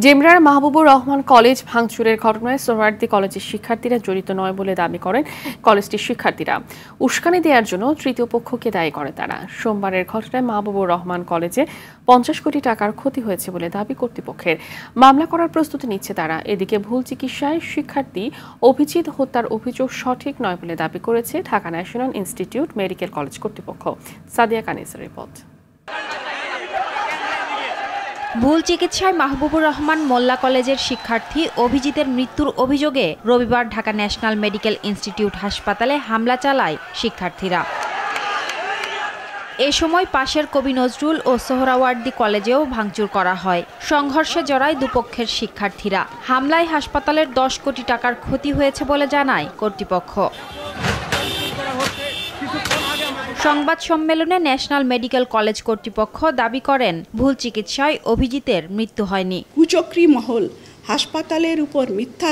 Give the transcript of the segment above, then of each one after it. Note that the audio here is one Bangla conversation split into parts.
ডেমরার মাহবুবুর রহমান কলেজ ভাঙচুরের ঘটনায় সোহরাওয়ার্দী কলেজের শিক্ষার্থীরা জড়িত নয় বলে দাবি করেন কলেজটির শিক্ষার্থীরা। উস্কানি দেওয়ার জন্য তৃতীয় পক্ষকে দায়ী করে তারা। সোমবারের ঘটনায় মাহবুবুর রহমান কলেজে 50 কোটি টাকার ক্ষতি হয়েছে বলে দাবি কর্তৃপক্ষের। মামলা করার প্রস্তুতি নিচ্ছে তারা। এদিকে ভুল চিকিৎসায় শিক্ষার্থী অভিজিৎ হত্যার অভিযোগ সঠিক নয় বলে দাবি করেছে Dhaka national institute medical college কর্তৃপক্ষ। সাদিয়া কানিসের রিপোর্ট। ভুল চিকিৎসায় মাহবুবুর রহমান মোল্লা কলেজের শিক্ষার্থী অভিজিতের মৃত্যুর অভিযোগে রবিবার ঢাকা ন্যাশনাল মেডিকেল ইনস্টিটিউট হাসপাতালে হামলা চালায় শিক্ষার্থীরা। এ সময় পাশের কবি নজরুল ও সোহরাওয়ার্দী কলেজেও ভাঙচুর করা হয়। সংঘর্ষে জড়ায় দুপক্ষের শিক্ষার্থীরা। হামলায় হাসপাতালের 10 কোটি টাকার ক্ষতি হয়েছে বলে জানায় কর্তৃপক্ষ। সংবাদ সম্মেলনে ন্যাশনাল মেডিকেল কলেজ কর্তৃপক্ষ দাবি করেন ভুল চিকিৎসায় অভিজিতের মৃত্যু হয়নি। কুচক্রী মহল হাসপাতালের উপর মিথ্যা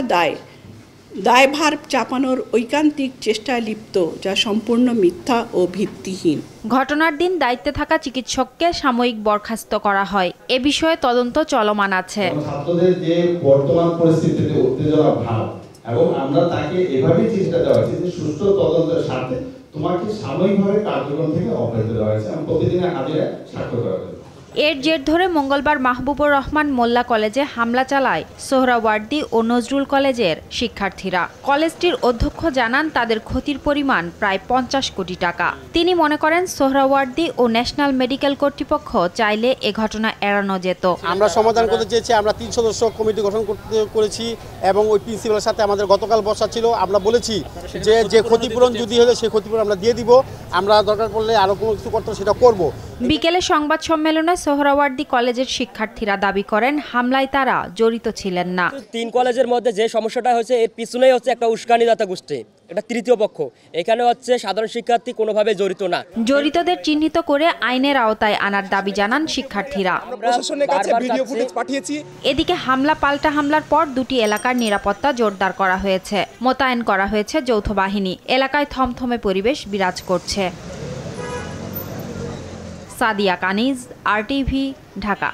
দায়ভার চাপানোর ঐকান্তিক চেষ্টায় লিপ্ত, যা সম্পূর্ণ মিথ্যা ও ভিত্তিহীন। ঘটনার দিন দায়িত্বে থাকা চিকিৎসককে সাময়িক বরখাস্ত করা হয়। এ বিষয়ে তদন্ত চলমান আছে। ছাত্রদের যে বর্তমান পরিস্থিতিতে উত্তেজনা ভাব এবং আমরা তাকে এভাবেই চেষ্টা দেওয়া হয়েছে যে সুষ্ঠু তদন্তের সাথে তোমাকে সাময়িকভাবে কার্যক্রম থেকে অব্যাহতি দেওয়া হয়েছে এবং প্রতিদিনের হাজিরা স্বাক্ষর করা হবে। এর জের ধরে মঙ্গলবার মাহবুবুর রহমান মোল্লা কলেজে হামলা চালায় সোহরাওয়ার্দী ও নজরুল কলেজের শিক্ষার্থীরা। কলেজটির অধ্যক্ষ জানান তাদের ক্ষতির পরিমাণ প্রায় 50 কোটি টাকা। তিনি মনে করেন সোহরাওয়ার্দী ও ন্যাশনাল মেডিকেল কর্তৃপক্ষ চাইলে এ ঘটনা এড়ানো যেত। আমরা সমাধান করতে চেয়েছি। আমরা 3 সদস্য কমিটি গঠন করেছি এবং ওই প্রিন্সিপালের সাথে আমাদের গতকাল বসা ছিল। আমরা বলেছি যে ক্ষতিপূরণ যদি হলে সেই ক্ষতিপূরণ আমরা দিয়ে দিব। আমরা দরকার পড়লে আরো কোনো কিছু করতে সেটা করব। বিকেলে সংবাদ সম্মেলনে সোহরাওয়ার্দী কলেজের শিক্ষার্থীরা দাবি করেন হামলায় তারা জড়িত ছিলেন না। 3 কলেজের মধ্যে যে সমস্যাটা হয়েছে এর পিছনেই হচ্ছে একটা উস্কানিদাতা গোষ্ঠী, এটা তৃতীয় পক্ষ। এখানে হচ্ছে সাধারণ শিক্ষার্থী কোনোভাবে জড়িত না। জড়িতদের চিহ্নিত করে আইনের আওতায় আনার দাবি জানান শিক্ষার্থীরা। এদিকে হামলা পাল্টা হামলার পর দুটি এলাকার নিরাপত্তা জোরদার করা হয়েছে। মোতায়েন করা হয়েছে যৌথ বাহিনী। এলাকায় থমথমে পরিবেশ বিরাজ করছে। সাদিয়া কানিজ, RTV, ঢাকা।